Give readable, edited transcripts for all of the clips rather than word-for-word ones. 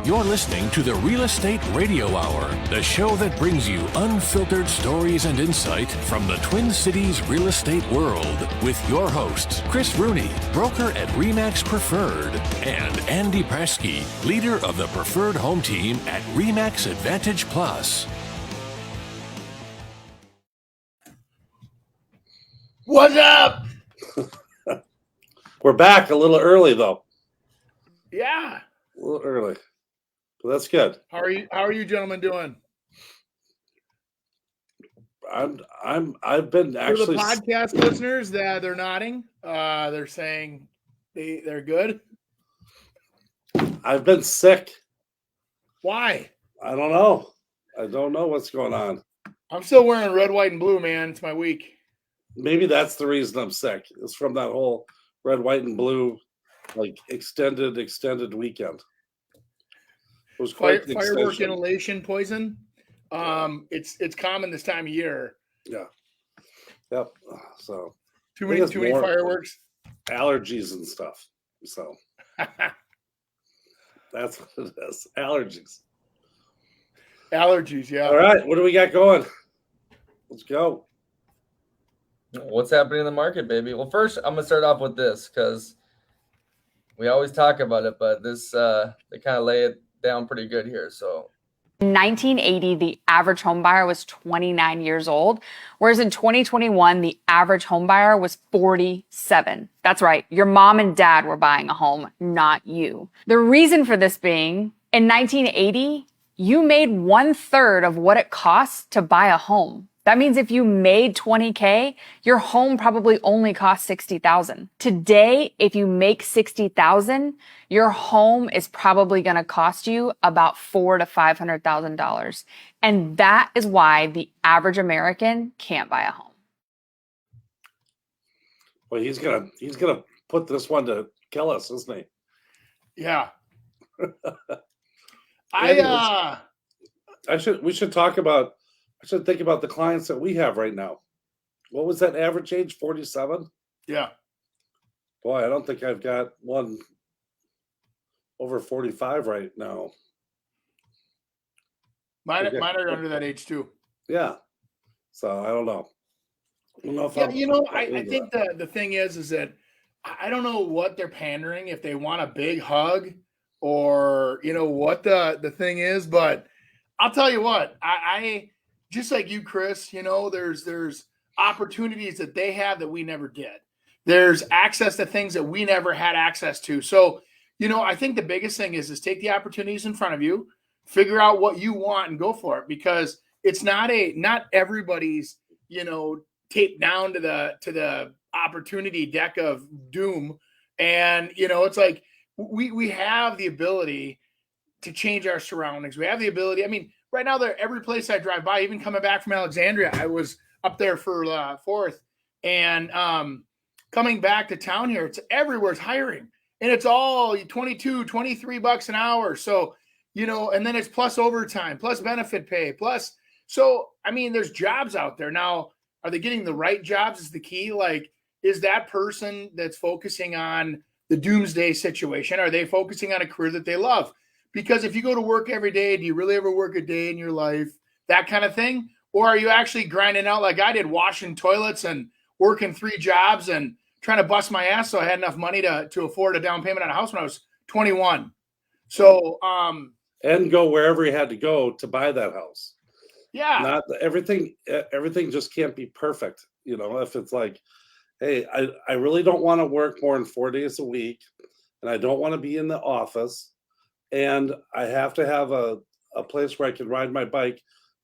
You're listening to the Real Estate Radio Hour, the show that brings you unfiltered stories and insight from the Twin Cities real estate world with your hosts, Chris Rooney, broker at RE/MAX Preferred, and Andy Presky, leader of the Preferred Home Team at RE/MAX Advantage Plus. What's up? We're back a little early, though. Yeah. A little early. Well, that's good. How are you gentlemen doing? I've been actually. For the podcast listeners, that they're nodding. They're saying they're good. I've been sick. Why? I don't know. I don't know what's going on. I'm still wearing red, white, and blue, man. It's my week. Maybe that's the reason I'm sick. It's from that whole red, white, and blue, like extended weekend. It was quite the firework extension. inhalation poison. It's common this time of year. Yeah. Yep. So Too many fireworks. Allergies and stuff. So that's what it is. Allergies. Allergies, yeah. All right. What do we got going? Let's go. What's happening in the market, baby? Well, first, I'm going to start off with this because we always talk about it, but this, they kind of lay it down pretty good here. So in 1980, the average home buyer was 29 years old, whereas in 2021, the average home buyer was 47. That's right. Your mom and dad were buying a home, not you. The reason for this being, in 1980, you made 1/3 of what it costs to buy a home. That means if you made $20K, your home probably only cost $60,000. Today, if you make $60,000, your home is probably going to cost you about $400,000 to $500,000. And that is why the average American can't buy a home. Well, he's gonna put this one to kill us, isn't he? Yeah. We should talk about. I should think about the clients that we have right now. What was that average age? 47? Yeah. Boy, I don't think I've got one over 45 right now. Mine are under that age too. Yeah. So I don't know. I think the thing is that I don't know what they're pandering, if they want a big hug or, what the thing is, but I'll tell you what, I just like you, Chris, there's opportunities that they have that we never did. There's access to things that we never had access to. So, I think the biggest thing is take the opportunities in front of you, figure out what you want and go for it, because it's not everybody's, taped down to the opportunity deck of doom. And, it's like we have the ability to change our surroundings. We have the ability. I mean, right now, every place I drive by, even coming back from Alexandria, I was up there for 4th, and coming back to town here, it's everywhere's hiring, and it's all $22, $23 an hour. So, and then it's plus overtime, plus benefit pay, plus. So, I mean, there's jobs out there now. Are they getting the right jobs is the key. Like, is that person that's focusing on the doomsday situation? Are they focusing on a career that they love? Because if you go to work every day, do you really ever work a day in your life? That kind of thing. Or are you actually grinding out like I did, washing toilets and working 3 jobs and trying to bust my ass so I had enough money to afford a down payment on a house when I was 21. So and go wherever you had to go to buy that house. Yeah. Not everything just can't be perfect. You know, if it's like, hey, I really don't want to work more than 4 days a week, and I don't want to be in the office, and I have to have a place where I can ride my bike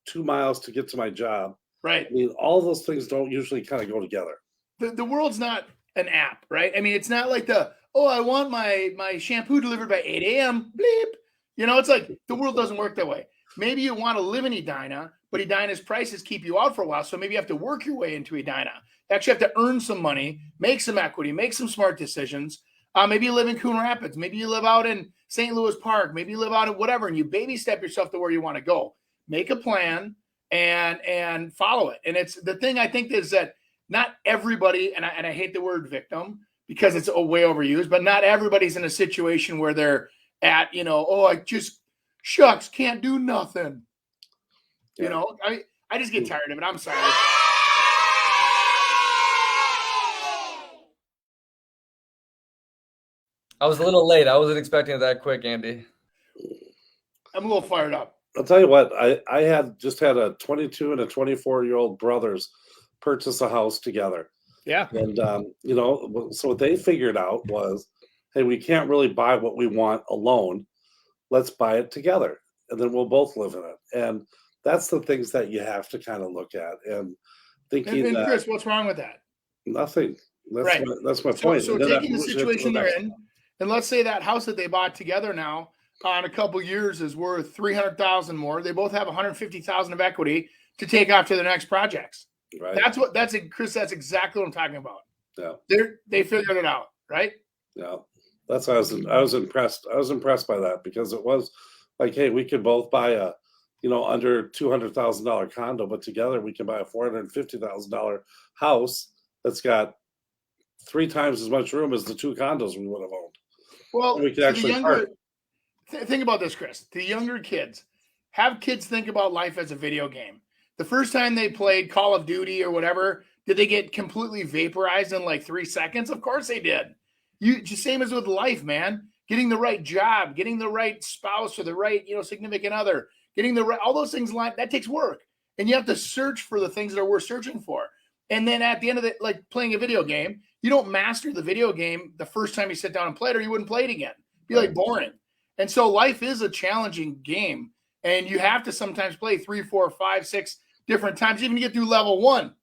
2 miles to get to my job. Right. I mean, all those things don't usually kind of go together. The world's not an app, right? I mean, it's not like I want my shampoo delivered by 8 a.m. Bleep. You know, it's like the world doesn't work that way. Maybe you want to live in Edina, but Edina's prices keep you out for a while. So maybe you have to work your way into Edina. You actually have to earn some money, make some equity, make some smart decisions. Maybe you live in Coon Rapids. Maybe you live out in St. Louis Park. Maybe you live out at whatever, and you baby step yourself to where you want to go. Make a plan and follow it. And it's the thing I think is that not everybody, and I hate the word victim because it's a way overused, but not everybody's in a situation where they're at, I just shucks, can't do nothing. Yeah. You know, I just get tired of it. I'm sorry. I was a little late. I wasn't expecting it that quick, Andy. I'm a little fired up. I'll tell you what, I had a 22 and a 24-year-old brothers purchase a house together. Yeah. And, so what they figured out was, hey, we can't really buy what we want alone. Let's buy it together. And then we'll both live in it. And that's the things that you have to kind of look at and thinking. And Chris, what's wrong with that? Nothing. That's my point. So taking the situation they're in, and let's say that house that they bought together now on a couple years is worth $300,000 more. They both have $150,000 of equity to take off to their next projects. Right. Chris. That's exactly what I'm talking about. Yeah. They figured it out, right? Yeah. That's why I was impressed. I was impressed by that because it was like, hey, we could both buy a, under $200,000 condo, but together we can buy a $450,000 house that's got 3 times as much room as the 2 condos we would have owned. Well, and we could actually think about this, Chris. The younger kids, have kids think about life as a video game. The first time they played Call of Duty or whatever, did they get completely vaporized in like 3 seconds? Of course they did. Just same as with life, man. Getting the right job, getting the right spouse or the right, significant other, getting the right, all those things that takes work. And you have to search for the things that are worth searching for. And then at the end of it, like playing a video game, you don't master the video game the first time you sit down and play it, or you wouldn't play it again. It'd be like boring. And so life is a challenging game. And you have to sometimes play 3, 4, 5, 6 different times, even to get through level 1.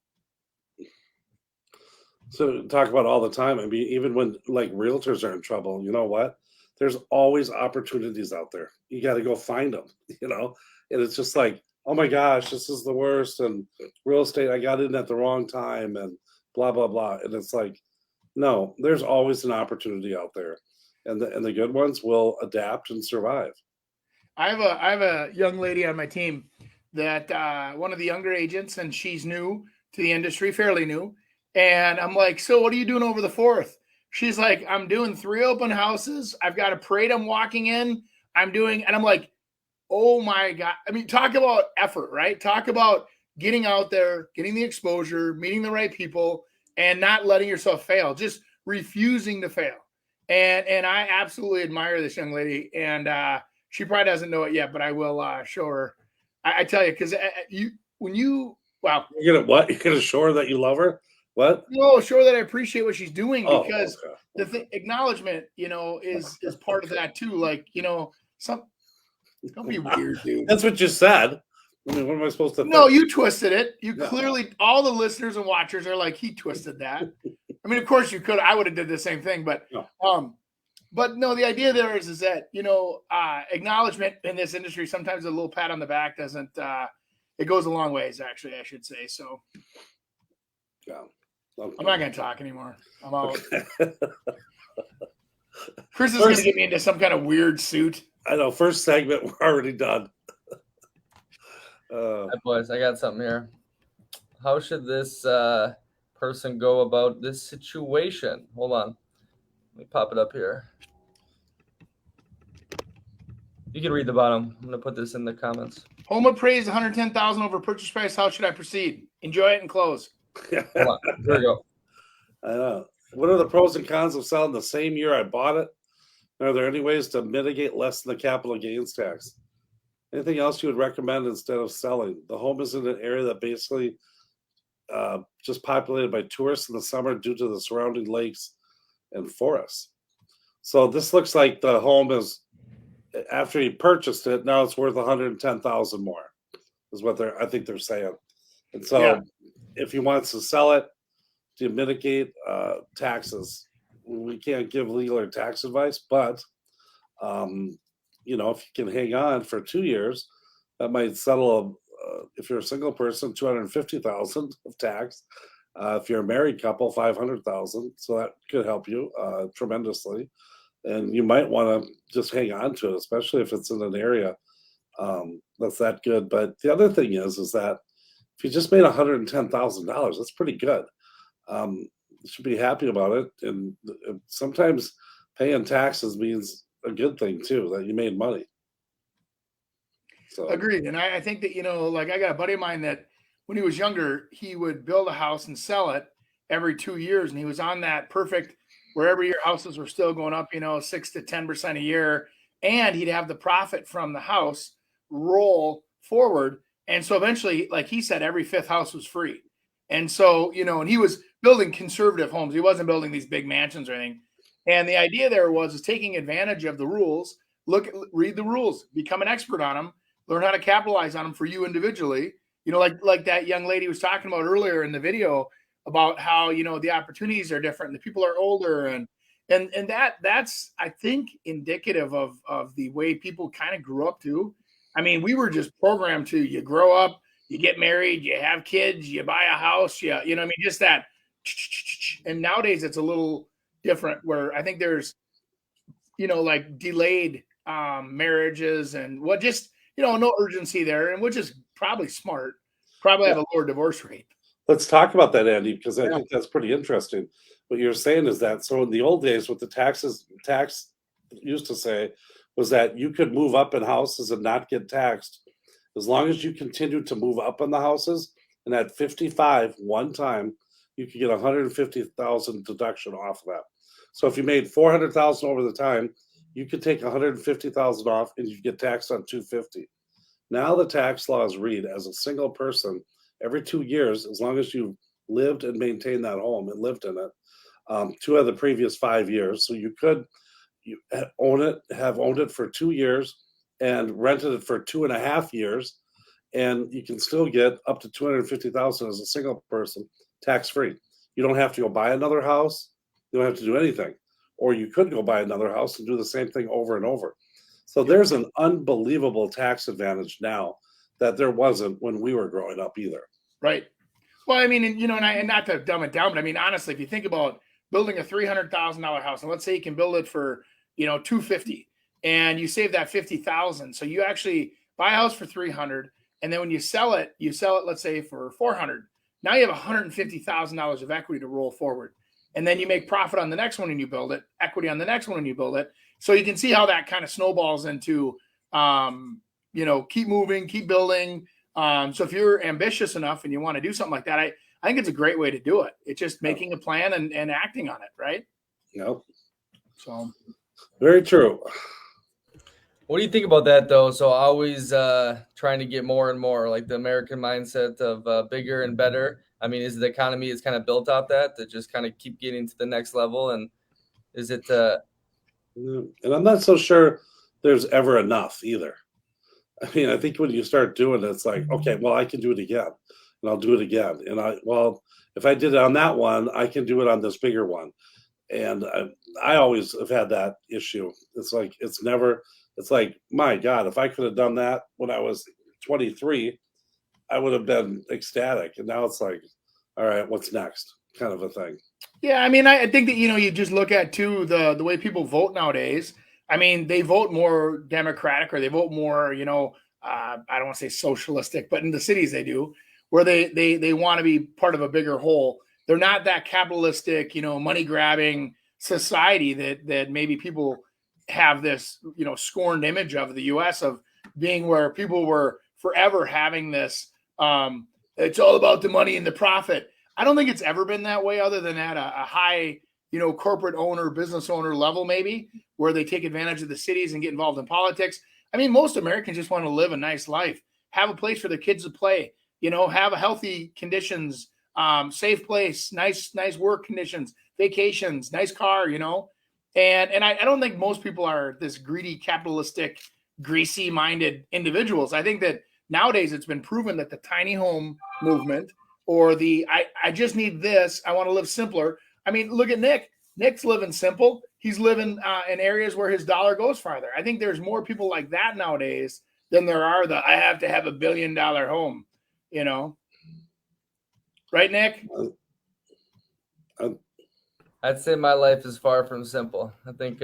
So talk about all the time. I mean, even when like realtors are in trouble, you know what? There's always opportunities out there. You got to go find them, and it's just like, oh my gosh, this is the worst. And real estate, I got in at the wrong time and blah, blah, blah. And it's like, no, there's always an opportunity out there. And the good ones will adapt and survive. I have a young lady on my team that one of the younger agents, and she's new to the industry, fairly new. And I'm like, so what are you doing over the 4th? She's like, I'm doing 3 open houses. I've got a parade I'm walking in. And I'm like, oh my God. I mean, talk about effort, right? Talk about getting out there, getting the exposure, meeting the right people, and not letting yourself fail, just refusing to fail. And I absolutely admire this young lady. And she probably doesn't know it yet, but I will show her. I tell you, because you're gonna what? You're gonna show her that you love her? What? No, show her that I appreciate what she's doing, because okay. the acknowledgement, is part of that too. Like, don't be weird, dude. That's what you said. I mean, what am I supposed to think? No, you twisted it. You clearly, all the listeners and watchers are like, he twisted that. I mean, of course you could. I would have did the same thing, but no, the idea there is that, acknowledgement in this industry, sometimes a little pat on the back doesn't, it goes a long ways, actually, I should say. So yeah. Okay. I'm not going to talk anymore. I'm out. Chris is going to get me into some kind of weird suit. I know. First segment, we're already done. Hi, boys. I got something here. how should this person go about this situation? Hold on. Let me pop it up here. You can read the bottom. I'm going to put this in the comments. Home appraised 110,000 over purchase price. How should I proceed? Enjoy it and close. Hold on. Here we go. I know. What are the pros and cons of selling the same year I bought it? Are there any ways to mitigate less than the capital gains tax? Anything else you would recommend instead of selling? The home is in an area that basically just populated by tourists in the summer due to the surrounding lakes and forests. So this looks like the home is, after he purchased it, now it's worth 110,000 more, is what I think they're saying. And so, if he wants to sell it to mitigate taxes, we can't give legal or tax advice, but if you can hang on for 2 years, that might settle. If you're a single person, 250,000 of tax. If you're a married couple, 500,000. So that could help you tremendously. And you might want to just hang on to it, especially if it's in an area that's that good. But the other thing is that if you just made $110,000, that's pretty good. You should be happy about it. And sometimes paying taxes means a good thing too, that you made money. So. Agreed. And I think that, like I got a buddy of mine that when he was younger, he would build a house and sell it every 2 years. And he was on that perfect, where every year houses were still going up, 6 to 10% a year. And he'd have the profit from the house roll forward. And so eventually, like he said, every fifth house was free. And so, and he was building conservative homes. He wasn't building these big mansions or anything. And the idea there is taking advantage of the rules, read the rules, become an expert on them, learn how to capitalize on them for you individually. Like that young lady was talking about earlier in the video about how, the opportunities are different. The people are older and that's, I think, indicative of the way people kind of grew up too. I mean, we were just programmed to, you grow up, you get married, you have kids, you buy a house, just that. And nowadays it's a little different where I think there's, like delayed marriages and no urgency there, and which is probably smart, probably have a lower divorce rate. Let's talk about that, Andy, because I think that's pretty interesting. What you're saying is that, so in the old days, what the tax used to say was that you could move up in houses and not get taxed as long as you continued to move up in the houses. And at 55, one time, you could get 150,000 deduction off of that. So if you made 400,000 over the time, you could take 150,000 off and you get taxed on 250. Now the tax laws read, as a single person, every 2 years, as long as you lived and maintained that home and lived in it, 2 of the previous 5 years. So you have owned it for 2 years and rented it for 2.5 years, and you can still get up to 250,000 as a single person, tax free. You don't have to go buy another house. You don't have to do anything. Or you could go buy another house and do the same thing over and over. So there's an unbelievable tax advantage now that there wasn't when we were growing up either. Right. Well, I mean, and not to dumb it down, but I mean, honestly, if you think about building a $300,000 house, and let's say you can build it for, $250,000, and you save that $50,000. So you actually buy a house for $300,000, and then when you sell it, let's say for $400,000. Now you have $150,000 of equity to roll forward. And then you make profit on the next one and you build it, equity on the next one and you build it. So you can see how that kind of snowballs into, keep moving, keep building. So if you're ambitious enough and you want to do something like that, I think it's a great way to do it. It's just making a plan and acting on it, right? Yep. So very true. What do you think about that, though? So always trying to get more and more, like the American mindset of bigger and better. I mean, is the economy is kind of built out that to just kind of keep getting to the next level? And is it? And I'm not so sure there's ever enough either. I mean, I think when you start doing it, it's like, okay, well, I can do it again, and I'll do it again. And if I did it on that one, I can do it on this bigger one. And I always have had that issue. It's like, my God, if I could have done that when I was 23, I would have been ecstatic. And now it's like, all right, what's next? Kind of a thing. Yeah, I mean, I think that, you just look at, too, the way people vote nowadays. I mean, they vote more Democratic, or they vote more, I don't want to say socialistic, but in the cities they do, where they want to be part of a bigger whole. They're not that capitalistic, money grabbing society that maybe people have this, scorned image of the U.S. of being, where people were forever having this. It's all about the money and the profit. I don't think it's ever been that way, other than at a high, corporate owner, business owner level, maybe, where they take advantage of the cities and get involved in politics. I mean, most Americans just want to live a nice life, have a place for their kids to play, have a healthy conditions, safe place, nice work conditions, vacations, nice car, and I don't think most people are this greedy, capitalistic, greasy minded individuals. I think that nowadays it's been proven that the tiny home movement, or I just need this, I want to live simpler. I mean, look at Nick. Nick's living simple. He's living in areas where his dollar goes farther. I think there's more people like that nowadays than there are I have to have $1 billion home, Right, Nick? I'd say my life is far from simple. I think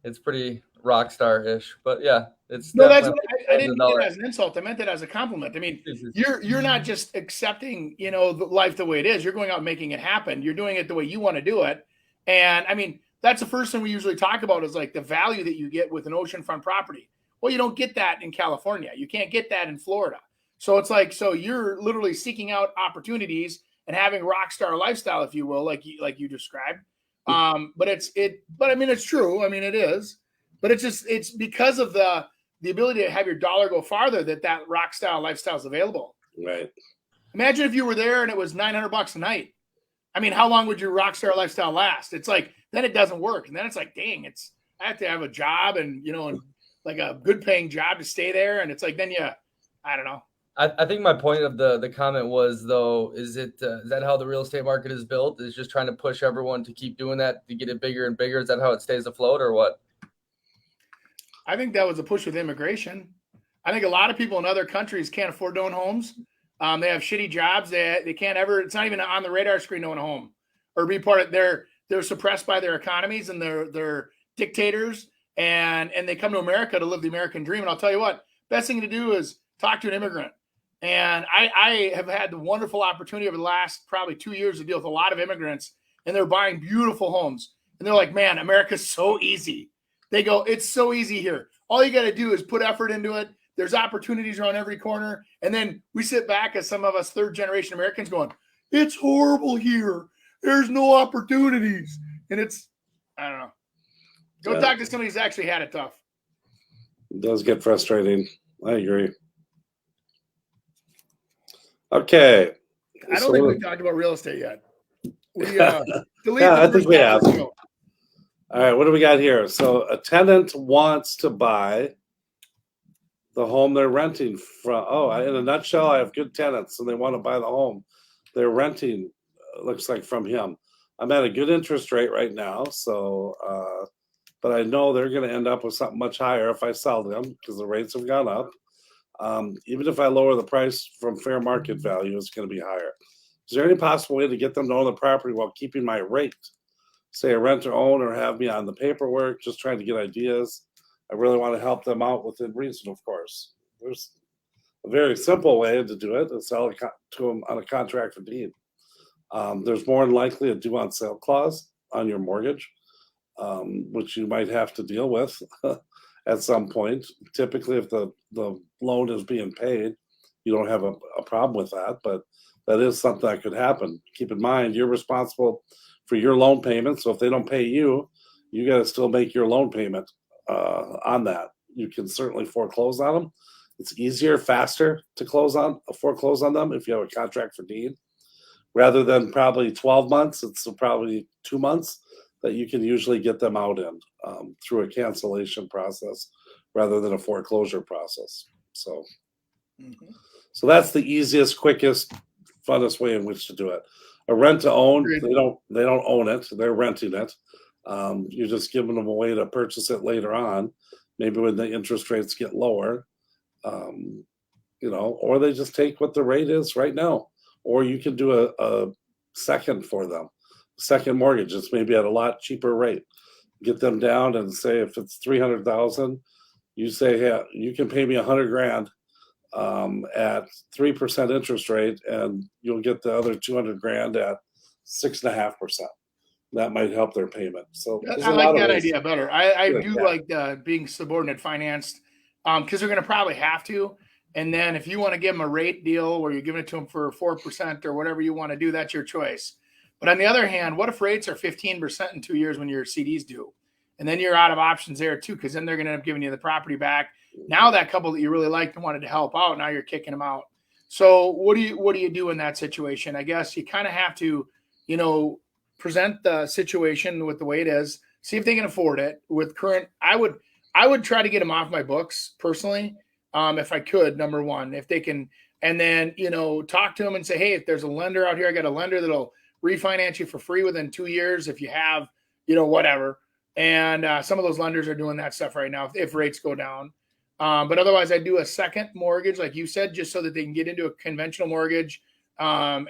it's pretty rock star-ish, but yeah, it's no. That's what I didn't mean it as an insult. I meant it as a compliment. I mean, you're not just accepting, the life the way it is. You're going out and making it happen. You're doing it the way you want to do it. And I mean, that's the first thing we usually talk about, is like the value that you get with an oceanfront property. Well, you don't get that in California. You can't get that in Florida. So it's like, so you're literally seeking out opportunities and having a rock star lifestyle, if you will, like you described. But I mean, it's true. I mean, it is, but it's because of the ability to have your dollar go farther that rock style lifestyle is available. Right. Imagine if you were there and it was $900 a night. I mean, how long would your rock star lifestyle last? It's like, then it doesn't work. And then it's like, dang, I have to have a job and, and like a good paying job to stay there. And it's like, then I don't know. I think my point of the comment was, though, is that how the real estate market is built? Is just trying to push everyone to keep doing that, to get it bigger and bigger? Is that how it stays afloat, or what? I think that was a push with immigration. I think a lot of people in other countries can't afford to own homes. They have shitty jobs. They can't ever, it's not even on the radar screen to own a home or be part of they're suppressed by their economies and their dictators. And they come to America to live the American dream. And I'll tell you what, best thing to do is talk to an immigrant. And I have had the wonderful opportunity over the last probably 2 years to deal with a lot of immigrants, and they're buying beautiful homes. And they're like, man, America's so easy. They go, it's so easy here. All you got to do is put effort into it. There's opportunities around every corner. And then we sit back as some of us third generation Americans going, it's horrible here. There's no opportunities. And I don't know. Go talk to somebody who's actually had it tough. It does get frustrating. I agree. Okay. I don't think we've talked about real estate yet. I think we have. All right, what do we got here? So a tenant wants to buy the home they're renting from. Oh, in a nutshell, I have good tenants and they want to buy the home they're renting, looks like, from him. I'm at a good interest rate right now, so but I know they're going to end up with something much higher if I sell them because the rates have gone up. Even if I lower the price from fair market value, it's going to be higher. Is there any possible way to get them to own the property while keeping my rate? Say a rent or own, or have me on the paperwork, just trying to get ideas. I really want to help them out within reason, of course. There's a very simple way to do it, is sell it to them on a contract for deed. There's more than likely a due on sale clause on your mortgage, which you might have to deal with at some point. Typically, if the loan is being paid, you don't have a problem with that, but that is something that could happen. Keep in mind, you're responsible for your loan payment, so if they don't pay you, you got to still make your loan payment on that. You can certainly foreclose on them. It's easier, faster to foreclose on them if you have a contract for deed. Rather than probably 12 months, it's probably 2 months that you can usually get them out in through a cancellation process rather than a foreclosure process. So, so that's the easiest, quickest, funnest way in which to do it. A rent to own, they don't own it; they're renting it. You're just giving them a way to purchase it later on, maybe when the interest rates get lower, or they just take what the rate is right now. Or you can do a second for them, second mortgage. It's maybe at a lot cheaper rate. Get them down and say if it's $300,000, you say, yeah, you can pay me $100,000 at 3% interest rate, and you'll get the other 200 grand at 6.5%. That might help their payment. So I like that idea better. I do like being subordinate financed because they're going to probably have to. And then if you want to give them a rate deal where you're giving it to them for 4% or whatever you want to do, that's your choice. But on the other hand, what if rates are 15% in 2 years when your CDs due? And then you're out of options there too, because then they're going to end up giving you the property back. Now that couple that you really liked and wanted to help out, now you're kicking them out. So what do you do in that situation? I guess you kind of have to, present the situation with the way it is, see if they can afford it with current. I would try to get them off my books personally. If I could, number one, if they can, and then, talk to them and say, hey, if there's a lender out here, I got a lender that'll refinance you for free within 2 years if you have, whatever. And some of those lenders are doing that stuff right now if rates go down. But otherwise, I do a second mortgage, like you said, just so that they can get into a conventional mortgage. But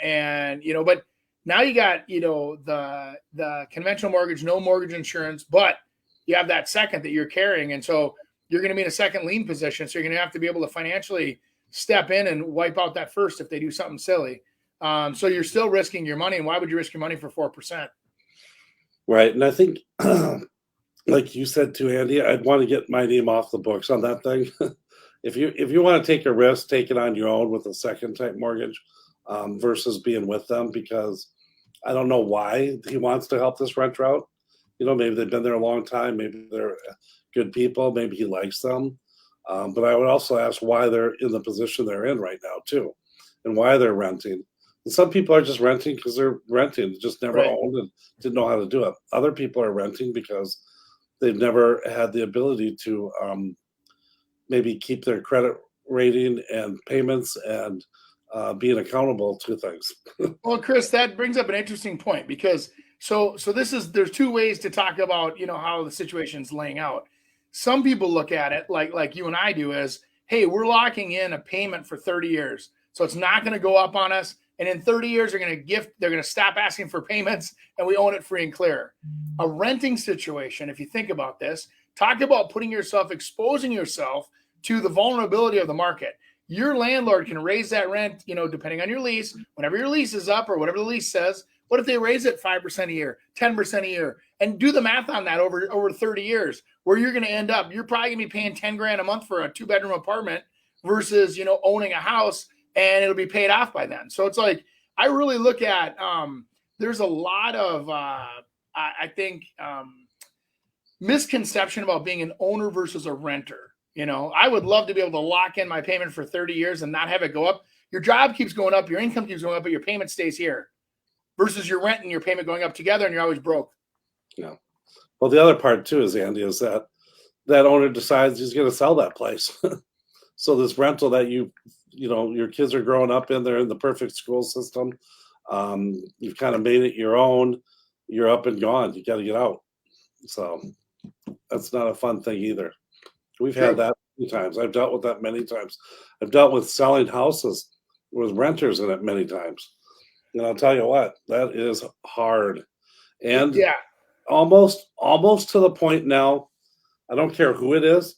now you got, the conventional mortgage, no mortgage insurance, but you have that second that you're carrying. And so you're going to be in a second lien position. So you're going to have to be able to financially step in and wipe out that first if they do something silly. So you're still risking your money. And why would you risk your money for 4%? Right. And I think, like you said too, Andy, I'd want to get my name off the books on that thing. If you want to take a risk, take it on your own with a second type mortgage versus being with them, because I don't know why he wants to help this renter out. Maybe they've been there a long time. Maybe they're good people. Maybe he likes them. But I would also ask why they're in the position they're in right now too, and why they're renting. And some people are just renting because they're renting, just never owned and didn't know how to do it. Other people are renting because they've never had the ability to maybe keep their credit rating and payments and being accountable to things. Well, Chris, that brings up an interesting point because there's two ways to talk about, how the situation's laying out. Some people look at it like you and I do as, hey, we're locking in a payment for 30 years. So it's not going to go up on us. And in 30 years, they're going to stop asking for payments and we own it free and clear. A renting situation, if you think about this, talk about exposing yourself to the vulnerability of the market. Your landlord can raise that rent, depending on your lease, whenever your lease is up or whatever the lease says. What if they raise it 5% a year, 10% a year, and do the math on that over 30 years, where you're going to end up, you're probably going to be paying 10 grand a month for a 2-bedroom apartment versus, owning a house, and it'll be paid off by then. So it's like, I really look at, there's a lot of, I think, misconception about being an owner versus a renter. I would love to be able to lock in my payment for 30 years and not have it go up. Your job keeps going up, your income keeps going up, but your payment stays here versus your rent and your payment going up together and you're always broke. Yeah. Well, the other part too is, Andy, is that owner decides he's going to sell that place. So this rental that your kids are growing up in, they're in the perfect school system. You've kind of made it your own. You're up and gone. You got to get out. So that's not a fun thing either. We've had that many times. I've dealt with that many times. I've dealt with selling houses with renters in it many times. And I'll tell you what, that is hard. And almost to the point now, I don't care who it is.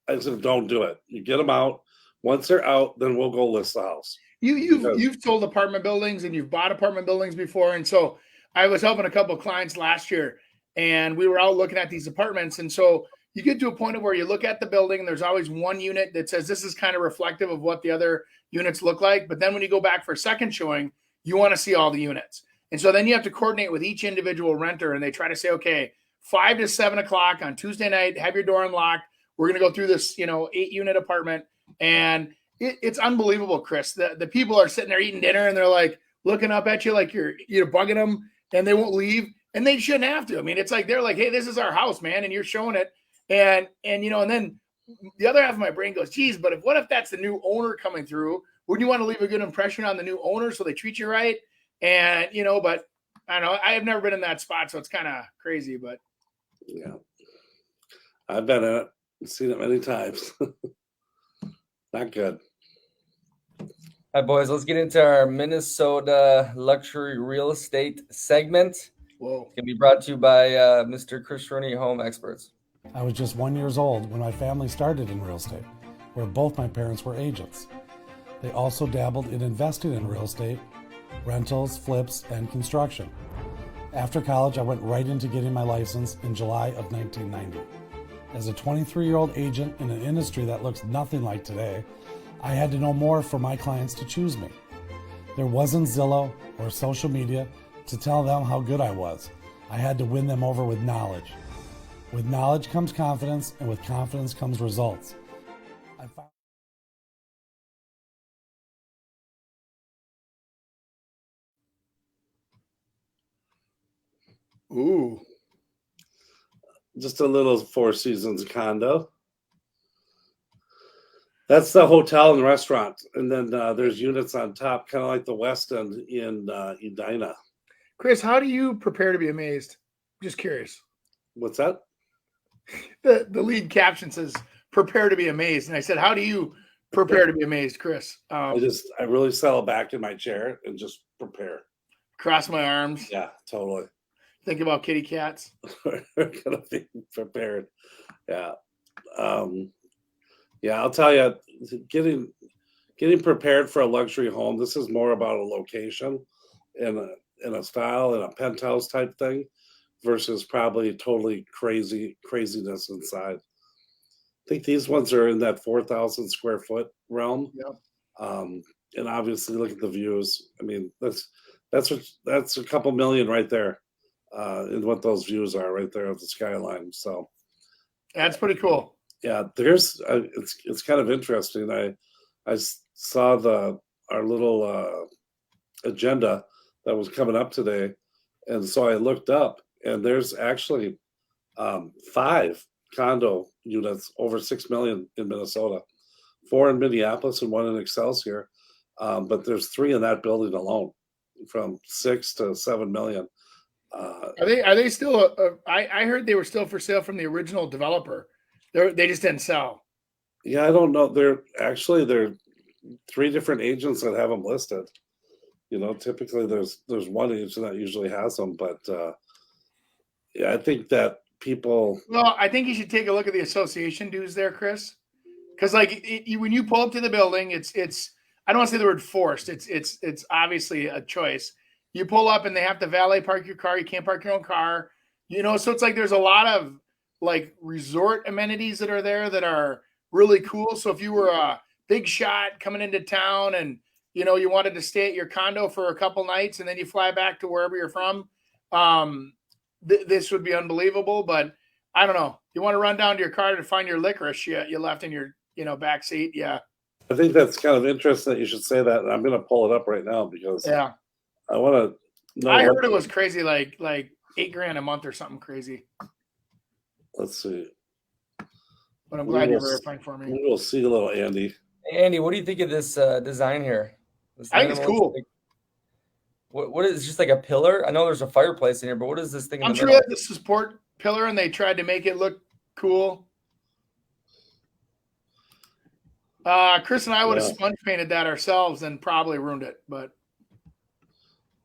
I said, don't do it. You get them out. Once they're out, then we'll go list the house. You've sold apartment buildings and you've bought apartment buildings before. And so I was helping a couple of clients last year and we were out looking at these apartments. And so you get to a point where you look at the building and there's always one unit that says this is kind of reflective of what the other units look like. But then when you go back for a second showing, you want to see all the units. And so then you have to coordinate with each individual renter and they try to say, okay, 5 to 7 o'clock on Tuesday night, have your door unlocked. We're going to go through this, 8-unit apartment. And it's unbelievable, Chris. The people are sitting there eating dinner and they're like looking up at you like you're bugging them and they won't leave. And they shouldn't have to. I mean, it's like they're like, hey, this is our house, man. And you're showing it. And then the other half of my brain goes, geez, but what if that's the new owner coming through? Wouldn't you want to leave a good impression on the new owner so they treat you right? And, but I don't know. I have never been in that spot, so it's kind of crazy, but. Yeah. I've been in it. Seen it many times. Not good. All right, boys, let's get into our Minnesota luxury real estate segment. Whoa. It's going to be brought to you by Mr. Chris Rooney Home Experts. I was just 1 year old when my family started in real estate. where both my parents were agents. They also dabbled in investing in real estate, rentals, flips, and construction. After college, I went right into getting my license in July of 1990. As a 23-year-old agent in an industry that looks nothing like today, I had to know more for my clients to choose me. There wasn't Zillow or social media to tell them how good I was. I had to win them over with knowledge. With knowledge comes confidence, and with confidence comes results. I found Ooh. Just a little Four Seasons condo. That's the hotel and restaurant, and then there's units on top, kind of like the West End in Edina. Chris, how do you prepare to be amazed? Just curious. What's that? The lead caption says prepare to be amazed. And I said, how do you prepare to be amazed, Chris? I really settle back in my chair and just prepare. Cross my arms. Yeah, totally. Think about kitty cats. We're gonna be prepared. Yeah. Yeah, I'll tell you, getting prepared for a luxury home, this is more about a location and a style and a penthouse type thing versus probably totally craziness inside. I think these ones are in that 4,000 square foot realm. Yep. And obviously look at the views. I mean, that's a couple million right there. And what those views are right there of the skyline. So that's pretty cool. Yeah, there's it's kind of interesting. I saw our little agenda that was coming up today, and so I looked up, and there's actually 5 condo units over 6 million in Minnesota, 4 in Minneapolis and 1 in Excelsior, but there's 3 in that building alone, from 6 to 7 million. Are they still? I heard they were still for sale from the original developer. They just didn't sell. Yeah, I don't know. They're 3 different agents that have them listed. You know, typically there's one agent that usually has them, but yeah, I think that people. Well, I think you should take a look at the association dues there, Chris, because like when you pull up to the building, it's I don't want to say the word forced. It's obviously a choice. You pull up and they have to valet park your car. You can't park your own car. You know, so it's like there's a lot of like resort amenities that are there that are really cool. So if you were a big shot coming into town and, you know, you wanted to stay at your condo for a couple nights and then you fly back to wherever you're from, this would be unbelievable. But I don't know. You want to run down to your car to find your licorice you left in your, back seat. Yeah. I think that's kind of interesting that you should say that. And I'm going to pull it up right now because I want to know. I heard it was crazy, like $8,000 a month or something crazy. Let's see. But I'm glad you're verifying for me. We'll see a little Andy. Hey, Andy, what do you think of this design here? I think it's cool. Like, what is just like a pillar? I know there's a fireplace in here, but what is this thing? I'm sure that's the support pillar, and they tried to make it look cool. Chris and I would have sponge painted that ourselves and probably ruined it, but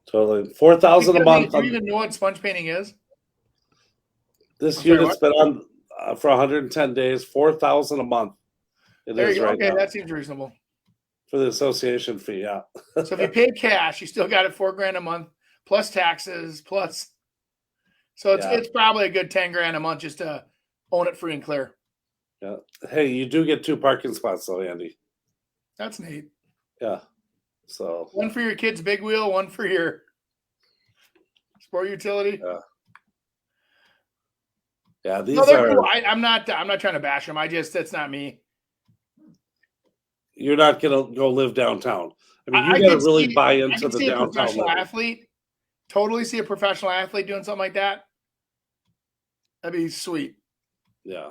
totally $4,000 a month. Do you even know what sponge painting is? This unit's been on for 110 days, $4,000 a month. There you go. Okay, that seems reasonable for the association fee. Yeah. So if you pay cash, you still got it $4,000 a month plus taxes plus. So it's probably a good $10,000 a month just to own it free and clear. Yeah. Hey, you do get 2 parking spots though, Andy. That's neat. Yeah. So one for your kid's big wheel, one for your sport utility. Yeah. Yeah, these are. Cool. I'm not trying to bash them. That's not me. You're not gonna go live downtown. I mean, you gotta really buy into the downtown. A professional athlete. Totally see a professional athlete doing something like that. That'd be sweet. Yeah.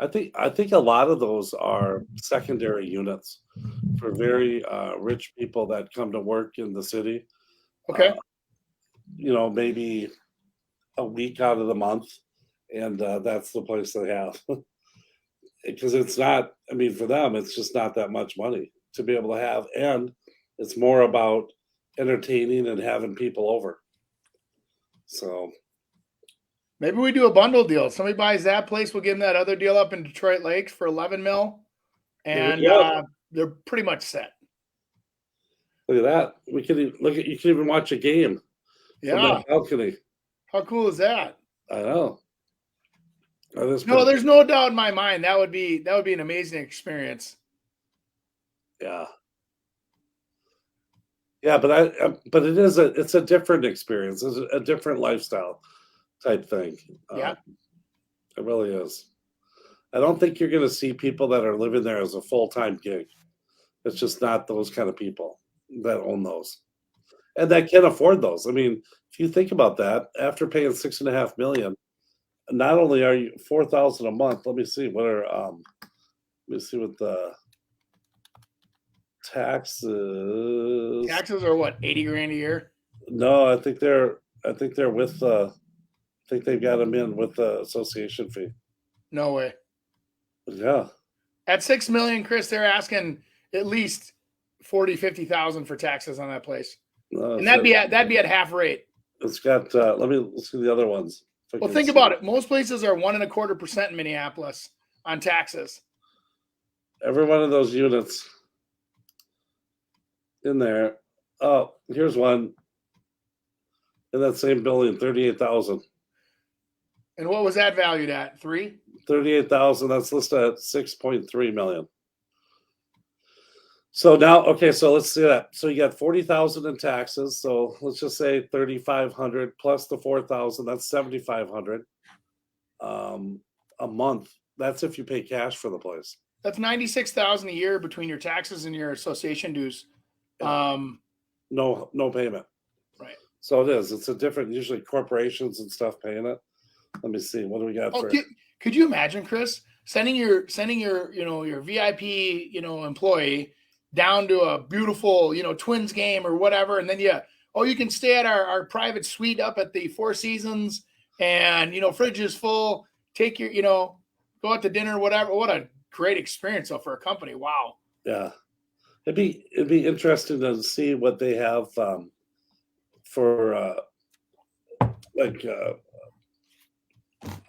I think a lot of those are secondary units for very rich people that come to work in the city. Okay. Maybe a week out of the month, and that's the place they have. Because it's not, I mean, for them, it's just not that much money to be able to have. And it's more about entertaining and having people over. So maybe we do a bundle deal. Somebody buys that place, we'll give them that other deal up in Detroit Lakes for $11 million. and Yeah. they're pretty much set. Look at that. We can you can even watch a game from Yeah, that balcony. how cool is that? I know. That is No, pretty- there's no doubt in my mind that would be an amazing experience. yeah. Yeah, but it's a different experience. It's a different lifestyle type thing. Yeah. It really is. I don't think you're going to see people that are living there as a full-time gig. It's just not those kind of people that own those and that can afford those. I mean, if you think about that, after paying $6.5 million, not only are you $4,000 a month. Let me see what the taxes. Taxes are what, 80 grand a year? No, I think they're with. I think they've got them in with the association fee. No way. Yeah. At 6 million, Chris, they're asking at least 50,000 for taxes on that place. No, And that'd be at half rate. It's got. Let's see the other ones. Well, think about it. Most places are 1.25% in Minneapolis on taxes. Every one of those units in there. Oh, here's one in that same building, 38,000. And what was that valued at? 3? 38,000. That's listed at 6.3 million. So now, okay, so let's see that. So you got 40,000 in taxes. So let's just say 3,500 plus the 4,000. That's 7,500 a month. That's if you pay cash for the place. That's 96,000 a year between your taxes and your association dues. No payment. Right. So it is. It's a different. Usually corporations and stuff paying it. Let me see. What do we got? Oh, could you imagine, Chris, sending your your VIP employee down to a beautiful Twins game or whatever, and then you can stay at our private suite up at the Four Seasons, and fridge is full. Take your go out to dinner, whatever. What a great experience though for a company. Wow. Yeah, it'd be interesting to see what they have for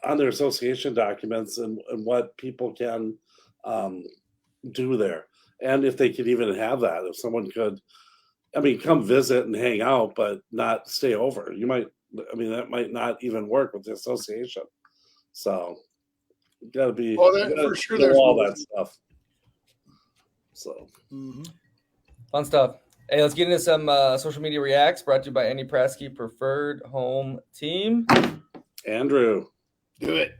on their association documents and what people can do there, and if they could even have that. If someone could, come visit and hang out, but not stay over. That might not even work with the association. So you got to be for sure. There's all that stuff. So Fun stuff. Hey, let's get into some social media reacts brought to you by Andy Prasky Preferred Home Team. Andrew, do it.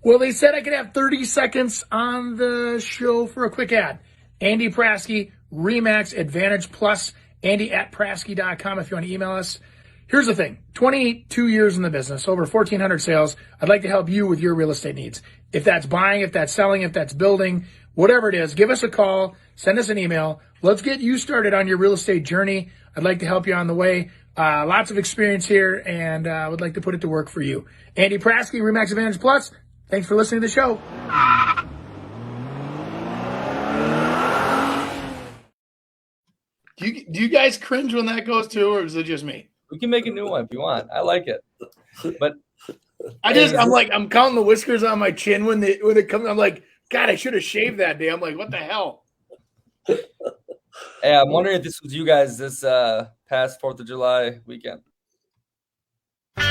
Well, they said I could have 30 seconds on the show for a quick ad. Andy Prasky, Remax Advantage Plus, Andy@Prasky.com if you want to email us. Here's the thing. 22 years in the business, over 1,400 sales. I'd like to help you with your real estate needs. If that's buying, if that's selling, if that's building, whatever it is, give us a call, send us an email. Let's get you started on your real estate journey. I'd like to help you on the way. Lots of experience here, and I would like to put it to work for you. Andy Prasky, Remax Advantage Plus. Thanks for listening to the show. Do you guys cringe when that goes too, or is it just me? We can make a new one if you want. I like it. But I'm counting the whiskers on my chin when it comes. I'm like, God, I should have shaved that day. I'm like, what the hell? Hey, I'm wondering if this was you guys this past 4th of July weekend. Some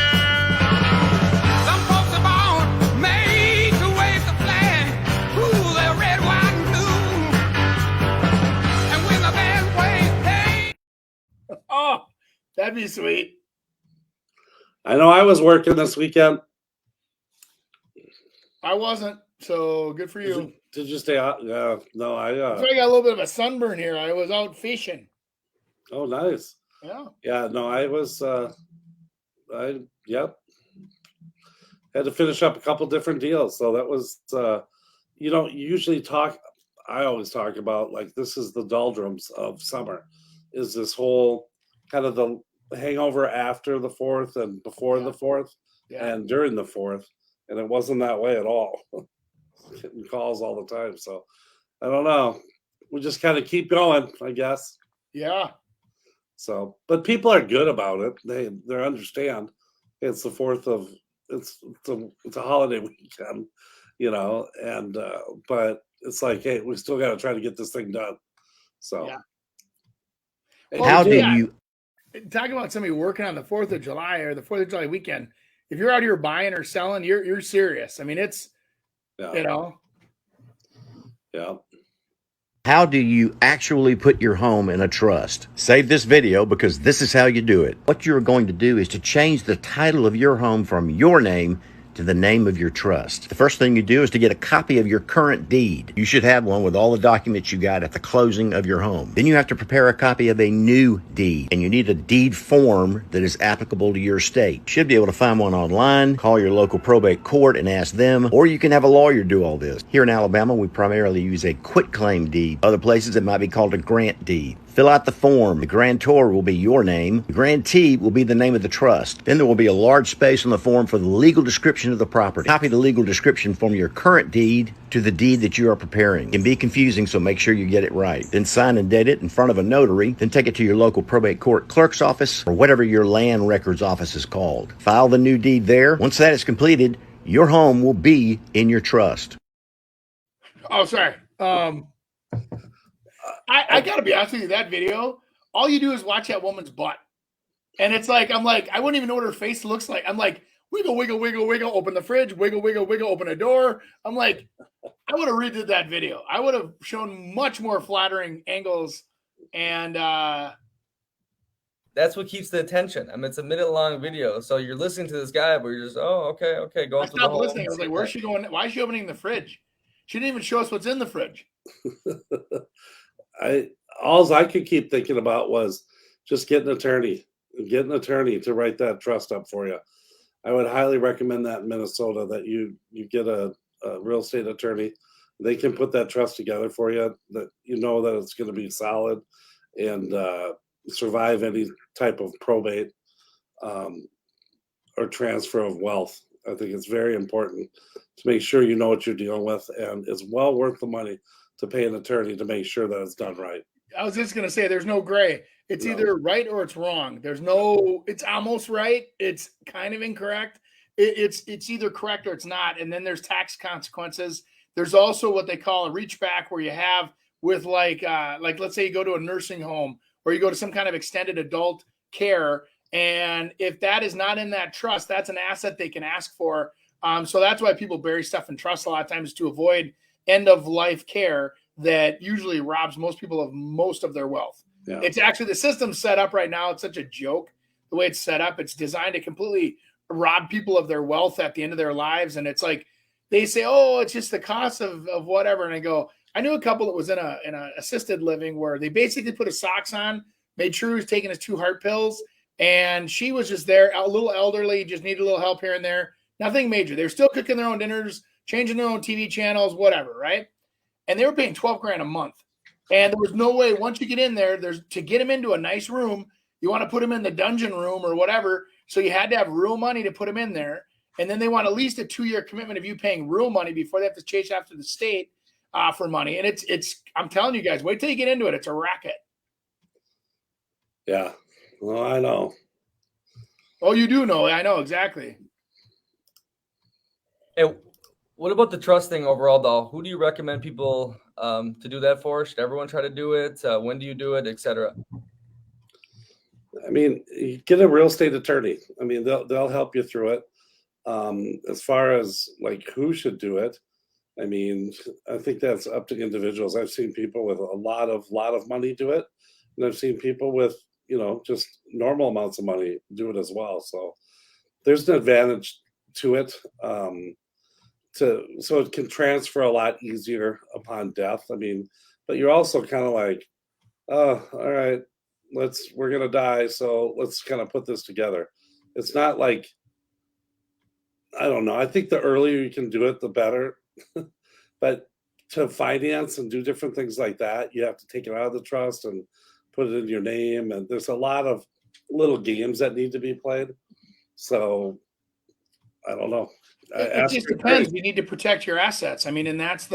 folks are born made to wave the flag. Ooh, they're red, white, and blue. And when the band plays, hey. Oh, that'd be sweet. I know I was working this weekend. I wasn't, so good for you. Did you stay out? Yeah, no, I I got a little bit of a sunburn here. I was out fishing. Oh, nice. Yeah, no, I was. Had to finish up a couple different deals, so that was. Usually talk. I always talk about like this is the doldrums of summer, is this whole kind of the hangover after the 4th and before the 4th and during the 4th, and it wasn't that way at all. Getting calls all the time, so I don't know. We just kind of keep going, I guess. Yeah. So, but people are good about it. They understand. It's the 4th of it's a holiday weekend, and but it's like, hey, we still got to try to get this thing done. So, Yeah. And Well, How do yeah. you Talk about somebody working on the 4th of July or the 4th of July weekend. If you're out here buying or selling, you're serious. I mean, it's, yeah, you know, yeah. How do you actually put your home in a trust? Save this video because this is how you do it. What you're going to do is to change the title of your home from your name to the name of your trust. The first thing you do is to get a copy of your current deed. You should have one with all the documents you got at the closing of your home. Then you have to prepare a copy of a new deed, and you need a deed form that is applicable to your state. You should be able to find one online, call your local probate court and ask them, or you can have a lawyer do all this. Here in Alabama, we primarily use a quitclaim deed. Other places it might be called a grant deed. Fill out the form. The grantor will be your name. The grantee will be the name of the trust. Then there will be a large space on the form for the legal description of the property. Copy the legal description from your current deed to the deed that you are preparing. It can be confusing, so make sure you get it right. Then sign and date it in front of a notary. Then take it to your local probate court clerk's office or whatever your land records office is called. File the new deed there. Once that is completed, your home will be in your trust. oh, sorry. I gotta be honest with you, that video, all you do is watch that woman's butt. And it's like, I'm like, I wouldn't even know what her face looks like. I'm like, wiggle, wiggle, wiggle, wiggle, open the fridge, wiggle, wiggle, wiggle, open a door. I'm like, I would have redid that video. I would have shown much more flattering angles. And That's what keeps the attention. I mean, it's a minute-long video, so you're listening to this guy, but you're just, oh, okay, I going through the stopped whole. listening. I was like, where's she going? Why is she opening the fridge? She didn't even show us what's in the fridge. All I could keep thinking about was just get an attorney to write that trust up for you. I would highly recommend that in Minnesota, that you get a real estate attorney. They can put that trust together for you, that you know that it's going to be solid and survive any type of probate or transfer of wealth. I think it's very important to make sure you know what you're dealing with, and it's well worth the money to pay an attorney to make sure that it's done right. I was just gonna say, there's no gray. It's No. either right or it's wrong. There's no. It's almost right. It's kind of incorrect. It's either correct or it's not. And then there's tax consequences. There's also what they call a reach back, where you have with like let's say you go to a nursing home or you go to some kind of extended adult care, and if that is not in that trust, that's an asset they can ask for. So that's why people bury stuff in trust a lot of times, to avoid end of life care that usually robs most people of most of their wealth. Yeah. It's actually, the system's set up right now. It's such a joke the way it's set up. It's designed to completely rob people of their wealth at the end of their lives. And it's like, they say, oh, it's just the cost of whatever. And I go, I knew a couple that was in a assisted living where they basically put his socks on, made sure he was taking his 2 heart pills. And she was just there, a little elderly, just needed a little help here and there. Nothing major. They were still cooking their own dinners, changing their own TV channels, whatever, right? And they were paying $12,000 a month. And there was no way, once you get in there, there's to get him into a nice room, you want to put him in the dungeon room or whatever. So you had to have real money to put him in there. And then they want at least a 2-year commitment of you paying real money before they have to chase after the state for money. And it's I'm telling you guys, wait till you get into it. It's a racket. Yeah. Well, I know. Oh, you do know. I know exactly. Hey, what about the trust thing overall, though? Who do you recommend people to do that for? Should everyone try to do it? When do you do it, etc.? I mean, you get a real estate attorney. I mean, they'll help you through it. As far as like who should do it, I mean, I think that's up to individuals. I've seen people with a lot of money do it, and I've seen people with, you know, just normal amounts of money do it as well. So there's an advantage to it. So it can transfer a lot easier upon death. I mean, but you're also kind of like, oh, all right, we're gonna die, so let's kind of put this together. It's not like, I don't know. I think the earlier you can do it, the better. But to finance and do different things like that, you have to take it out of the trust and put it in your name. And there's a lot of little games that need to be played. So I don't know. It just depends. You need to protect your assets. I mean, and that's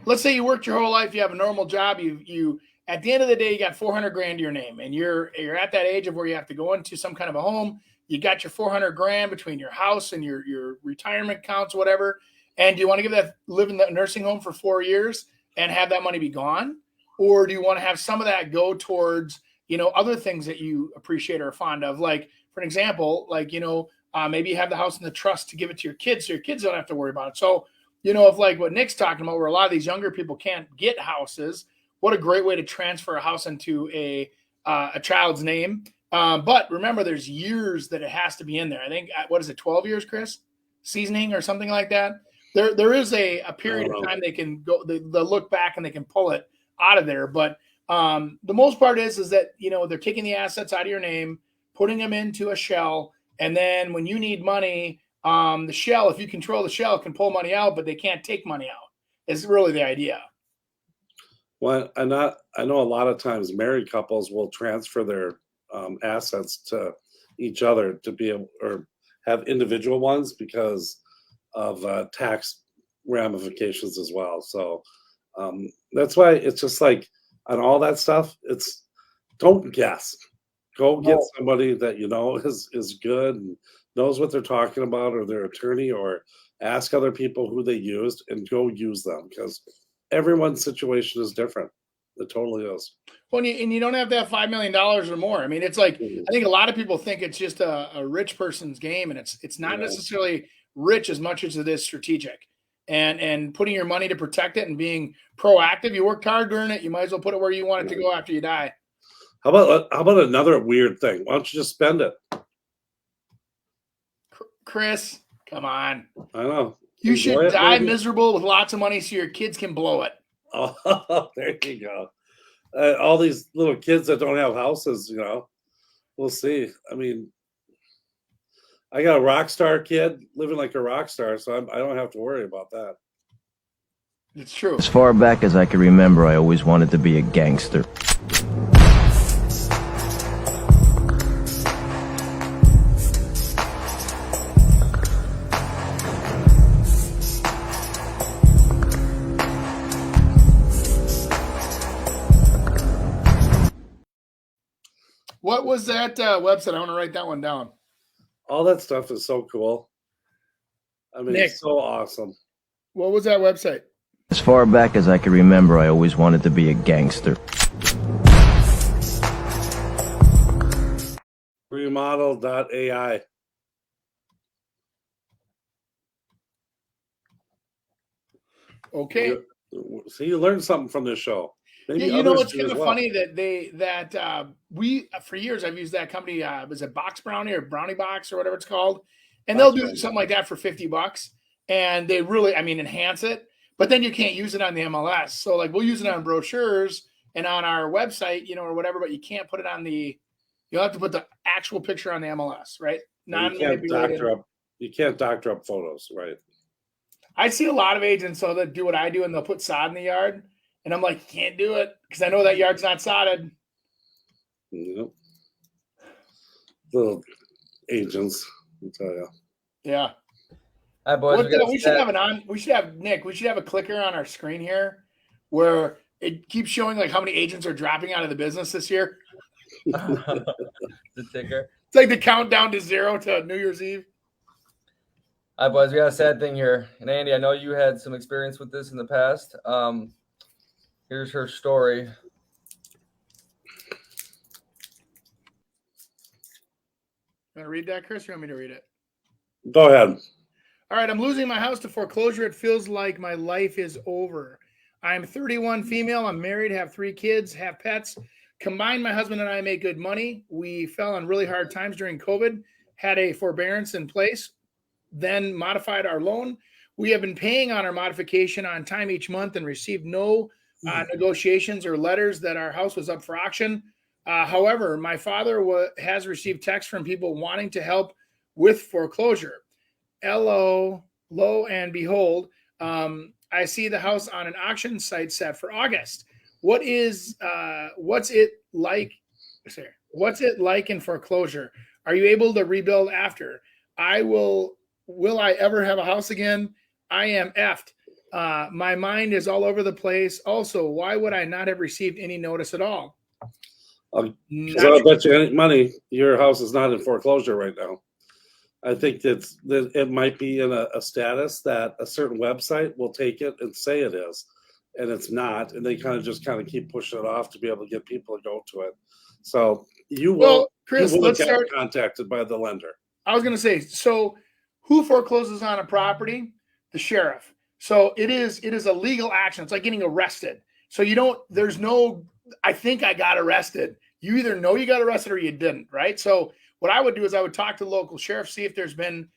let's say you worked your whole life, you have a normal job, you at the end of the day, you got $400,000 to your name, and you're at that age of where you have to go into some kind of a home. You got your $400,000 between your house and your retirement accounts, whatever. And do you want to live in the nursing home for 4 years? and have that money be gone? Or do you want to have some of that go towards, other things that you appreciate or are fond of? Like, for an example, like, maybe you have the house in the trust to give it to your kids so your kids don't have to worry about it. So, if like what Nick's talking about, where a lot of these younger people can't get houses, what a great way to transfer a house into a child's name. But remember, there's years that it has to be in there. I think, what is it, 12 years, Chris? Seasoning or something like that. There is a period of time they can go, they'll look back and they can pull it out of there. But the most part is that, they're taking the assets out of your name, putting them into a shell. And then when you need money, the shell, if you control the shell, can pull money out, but they can't take money out. Is really the idea. Well, I know a lot of times married couples will transfer their assets to each other to be able, or have individual ones because of tax ramifications as well. So that's why it's just like on all that stuff, it's don't guess. Go get somebody that is good and knows what they're talking about, or their attorney, or ask other people who they used and go use them, because everyone's situation is different. It totally is. Well, and you don't have to have $5 million or more. I mean, it's like, I think a lot of people think it's just a rich person's game, and it's not necessarily rich as much as it is strategic. And putting your money to protect it and being proactive. You worked hard during it. You might as well put it where you want it to go after you die. How about another weird thing? Why don't you just spend it? Chris, come on. I know. You should die miserable with lots of money so your kids can blow it. Oh, there you go. All these little kids that don't have houses, we'll see. I mean, I got a rock star kid living like a rock star, so I don't have to worry about that. It's true. As far back as I can remember, I always wanted to be a gangster. What was that website? I want to write that one down. All that stuff is so cool. I mean, Nick, it's so awesome. What was that website? As far back as I can remember, I always wanted to be a gangster. Remodel.ai. Okay. So you learned something from this show. Maybe it's kind of funny that we for years I've used that company. Was it Box Brownie or Brownie Box or whatever it's called? And they'll do something like that for $50, and they really, enhance it. But then you can't use it on the MLS. So like we'll use it on brochures and on our website, or whatever. But you can't put it on the. You'll have to put the actual picture on the MLS, right? You can't doctor up photos, right? I see a lot of agents that do what I do, and they'll put sod in the yard. And I'm like, can't do it because I know that yard's not sodded. Yep. Little agents, I'll tell you. Yeah. All right, boys. We should have Nick. We should have a clicker on our screen here where it keeps showing like how many agents are dropping out of the business this year. The ticker. It's like the countdown to 0 to New Year's Eve. All right, boys. We got a sad thing here, and Andy, I know you had some experience with this in the past. Here's her story. You want to read that, Chris? Or you want me to read it? Go ahead. All right. I'm losing my house to foreclosure. It feels like my life is over. I'm 31, female. I'm married, have 3 kids, have pets. Combined, my husband and I make good money. We fell on really hard times during COVID, had a forbearance in place, then modified our loan. We have been paying on our modification on time each month and received no negotiations or letters that our house was up for auction. However, my father has received texts from people wanting to help with foreclosure. Lo and behold, I see the house on an auction site set for August. What's it like in foreclosure? Are you able to rebuild after? Will I ever have a house again? I am effed. My mind is all over the place. Also, why would I not have received any notice at all? Because I'll bet you any money your house is not in foreclosure right now. I think that it might be in a status that a certain website will take it and say it is. and it's not, and they kind of keep pushing it off to be able to get people to go to it. So you will, Chris, you will let's get start. contacted by the lender. I was going to say, so who forecloses on a property? The sheriff. So it is a legal action. It's like getting arrested. So there's no, I think I got arrested. You either know you got arrested or you didn't, right? So what I would do is I would talk to the local sheriff, see if there's been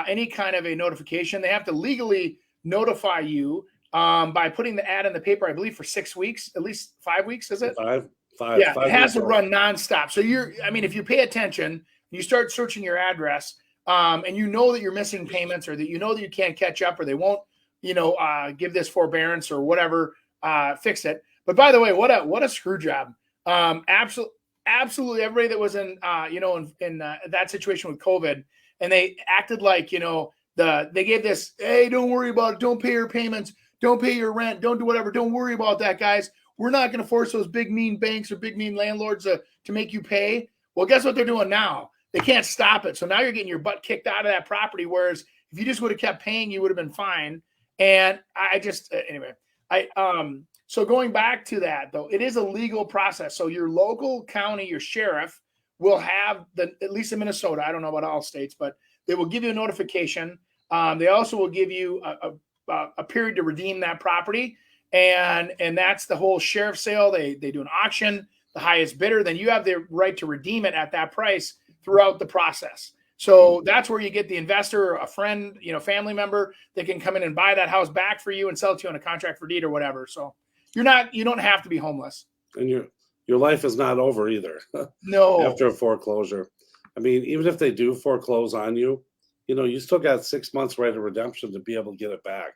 any kind of a notification. They have to legally notify you by putting the ad in the paper, I believe, for 6 weeks, at least 5 weeks, is it? Five. Yeah, five it has to years run nonstop. So if you pay attention, you start searching your address, and you know that you're missing payments, or that you know that you can't catch up, or they won't, give this forbearance or whatever, fix it. But by the way, what a screw job. Absolutely everybody that was in that situation with COVID, and they acted like, they gave this, hey, don't worry about it. Don't pay your payments. Don't pay your rent. Don't do whatever. Don't worry about that, guys. We're not going to force those big, mean banks or big, mean landlords to make you pay. Well, guess what they're doing now? They can't stop it. So now you're getting your butt kicked out of that property. Whereas if you just would have kept paying, you would have been fine. And so going back to that, though, it is a legal process. So your local county, your sheriff will have at least in Minnesota, I don't know about all states, but they will give you a notification. They also will give you a period to redeem that property. And that's the whole sheriff sale. They do an auction, the highest bidder, then you have the right to redeem it at that price throughout the process. So that's where you get the investor, a friend, family member that can come in and buy that house back for you and sell it to you on a contract for deed or whatever. So you don't have to be homeless. And your life is not over either. No. After a foreclosure. I mean, even if they do foreclose on you, you still got 6 months right of redemption to be able to get it back.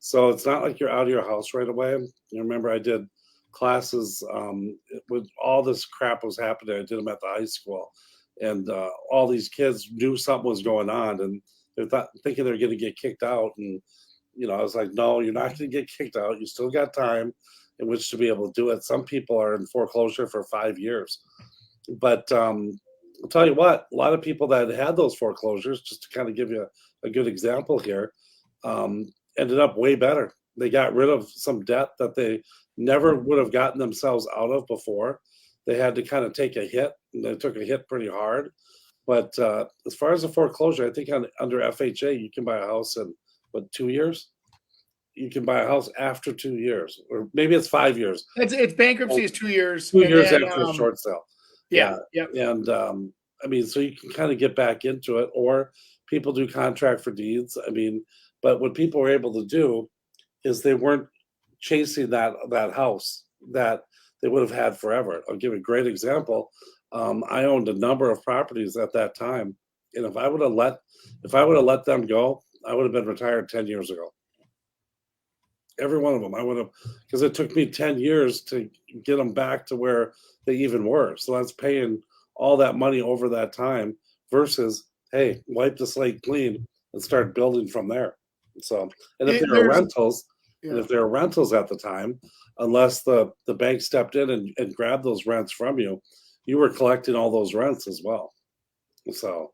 So it's not like you're out of your house right away. Remember, I did classes with all this crap was happening. I did them at the high school, and all these kids knew something was going on, and they're thinking they're going to get kicked out. And I was like, no, you're not going to get kicked out. You still got time in which to be able to do it. Some people are in foreclosure for 5 years, but I'll tell you what, a lot of people that had those foreclosures, just to kind of give you a good example here, ended up way better. They got rid of some debt that they never would have gotten themselves out of before. They had to kind of take a hit, and they took a hit pretty hard. But as far as the foreclosure, I think under FHA, you can buy a house in 2 years? You can buy a house after 2 years, or maybe it's 5 years. It's bankruptcy is 2 years. 2 years after a short sale. Yeah. And so you can kind of get back into it, or people do contract for deeds. But what people were able to do is they weren't chasing that house that they would have had forever. I'll give you a great example. I owned a number of properties at that time, and if I would have let them go, I would have been retired 10 years ago. Every one of them, I would have, because it took me 10 years to get them back to where they even were. So that's paying all that money over that time versus, hey, wipe the slate clean and start building from there. So, and if there are rentals at the time, unless the bank stepped in and grabbed those rents from you, you were collecting all those rents as well. So,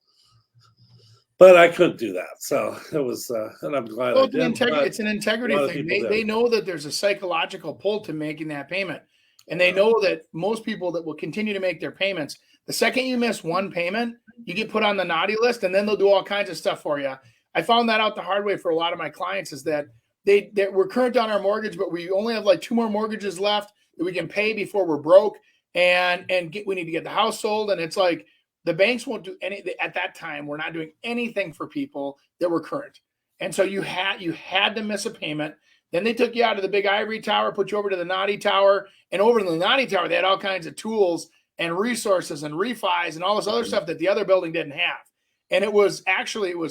but I couldn't do that. So it was, and I'm glad I did. It's an integrity thing. They know that there's a psychological pull to making that payment. And they know that most people that will continue to make their payments, the second you miss one payment, you get put on the naughty list, and then they'll do all kinds of stuff for you. I found that out the hard way for a lot of my clients, is that we're current on our mortgage, but we only have like 2 more mortgages left that we can pay before we're broke, and we need to get the house sold. And it's like the banks won't do anything at that time. We're not doing anything for people that were current. And so you had to miss a payment. Then they took you out of the big ivory tower, put you over to the naughty tower, and over in the naughty tower, they had all kinds of tools and resources and refis and all this other stuff that the other building didn't have. And it was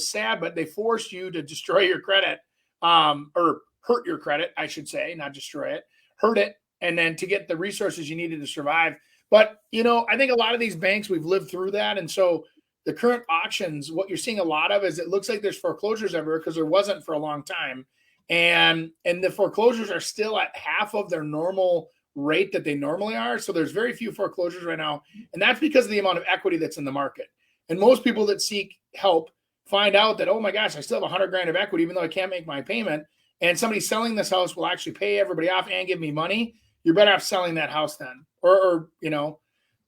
sad, but they forced you to destroy your credit, or hurt your credit, I should say, not destroy it, hurt it, and then to get the resources you needed to survive. But, I think a lot of these banks, we've lived through that. And so the current auctions, what you're seeing a lot of is it looks like there's foreclosures everywhere, because there wasn't for a long time. And the foreclosures are still at half of their normal rate that they normally are. So there's very few foreclosures right now. And that's because of the amount of equity that's in the market. And most people that seek help find out that, oh my gosh, I still have $100,000 of equity, even though I can't make my payment. and somebody selling this house will actually pay everybody off and give me money, you're better off selling that house then, or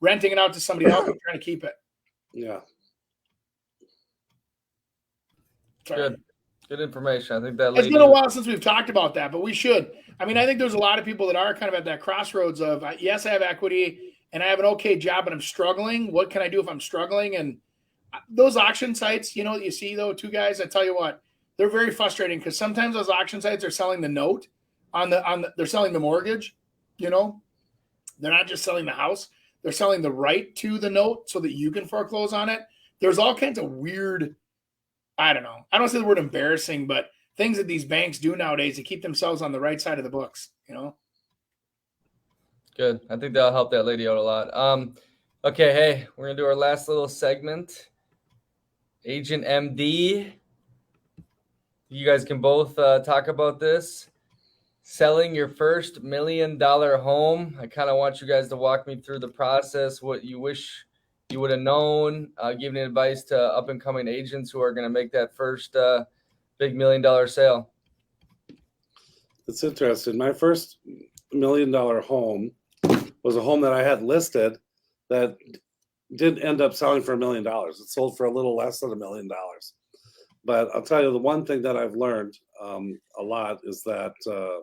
renting it out to somebody else and trying to keep it. Yeah. Sorry. Good information. I think that It's been a while since we've talked about that, but we should. I mean, I think there's a lot of people that are kind of at that crossroads of, yes, I have equity and I have an okay job, but I'm struggling. What can I do if I'm struggling? And those auction sites, you see though, two guys, I tell you what, they're very frustrating because sometimes those auction sites are selling the note they're selling the mortgage, they're not just selling the house. They're selling the right to the note so that you can foreclose on it. There's all kinds of weird, I don't know. I don't say the word embarrassing, but things that these banks do nowadays to keep themselves on the right side of the books, Good. I think that'll help that lady out a lot. Okay, hey, we're going to do our last little segment. Agent MD. You guys can both talk about this. Selling your first $1 million home. I kind of want you guys to walk me through the process, what you wish you would have known, giving advice to up-and-coming agents who are going to make that first big $1 million sale. It's interesting. My first $1 million home was a home that I had listed that didn't end up selling for $1 million. It sold for a little less than $1 million. But I'll tell you, the one thing that I've learned a lot is that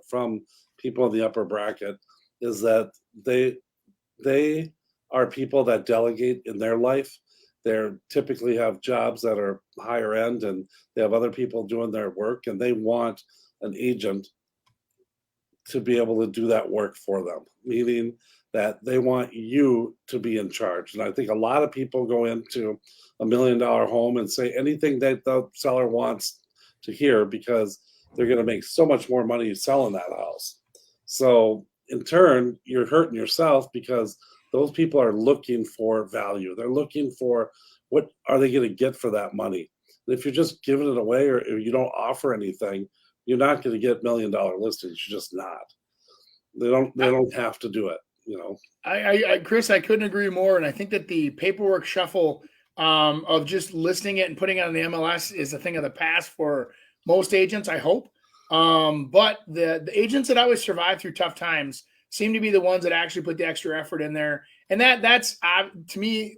from people in the upper bracket is that they are people that delegate in their life. They typically have jobs that are higher end and they have other people doing their work, and they want an agent to be able to do that work for them, meaning that they want you to be in charge. And I think a lot of people go into $1 million home and say anything that the seller wants to hear because they're going to make so much more money selling that house. So in turn, you're hurting yourself because those people are looking for value. They're looking for what are they going to get for that money. And if you're just giving it away or you don't offer anything, you're not going to get $1 million listings. You're just not. They don't have to do it. Chris, I couldn't agree more. And I think that the paperwork shuffle of just listing it and putting it on the MLS is a thing of the past for most agents, I hope. But the agents that always survive through tough times seem to be the ones that actually put the extra effort in there. And that's to me,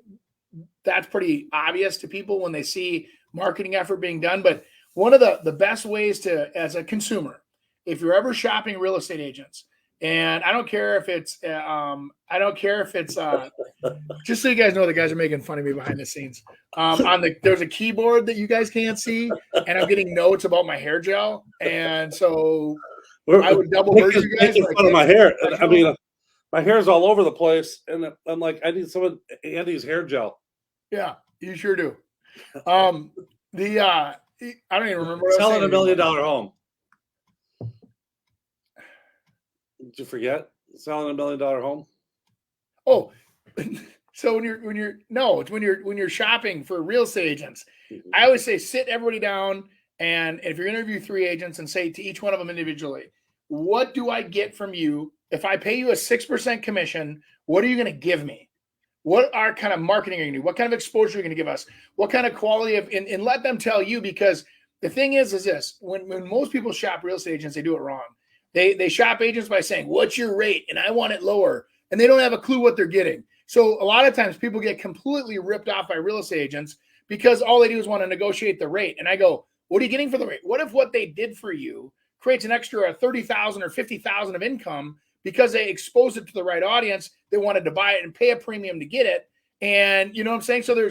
that's pretty obvious to people when they see marketing effort being done. But one of the best ways to, as a consumer, if you're ever shopping real estate agents, and I don't care if it's, just so you guys know, the guys are making fun of me behind the scenes. There's a keyboard that you guys can't see, and I'm getting notes about my hair gel, and so I would double merge you guys. Making fun of my hair. I mean, my hair's all over the place, and I'm like, I need some of Andy's hair gel. Yeah, you sure do. I don't even remember. Selling $1 million home. Did you forget selling $1 million home? Oh, so when you're shopping for real estate agents, I always say sit everybody down, and if you're going to interview 3 agents, and say to each one of them individually, what do I get from you if I pay you a 6% commission? What are you going to give me? What are kind of marketing are you going to do? What kind of exposure are you going to give us? What kind of quality of and let them tell you, because the thing is this: when most people shop real estate agents, they do it wrong. They shop agents by saying, what's your rate? And I want it lower. And they don't have a clue what they're getting. So a lot of times people get completely ripped off by real estate agents because all they do is want to negotiate the rate. And I go, what are you getting for the rate? What if what they did for you creates an extra $30,000 or $50,000 of income because they exposed it to the right audience? They wanted to buy it and pay a premium to get it. And you know what I'm saying? So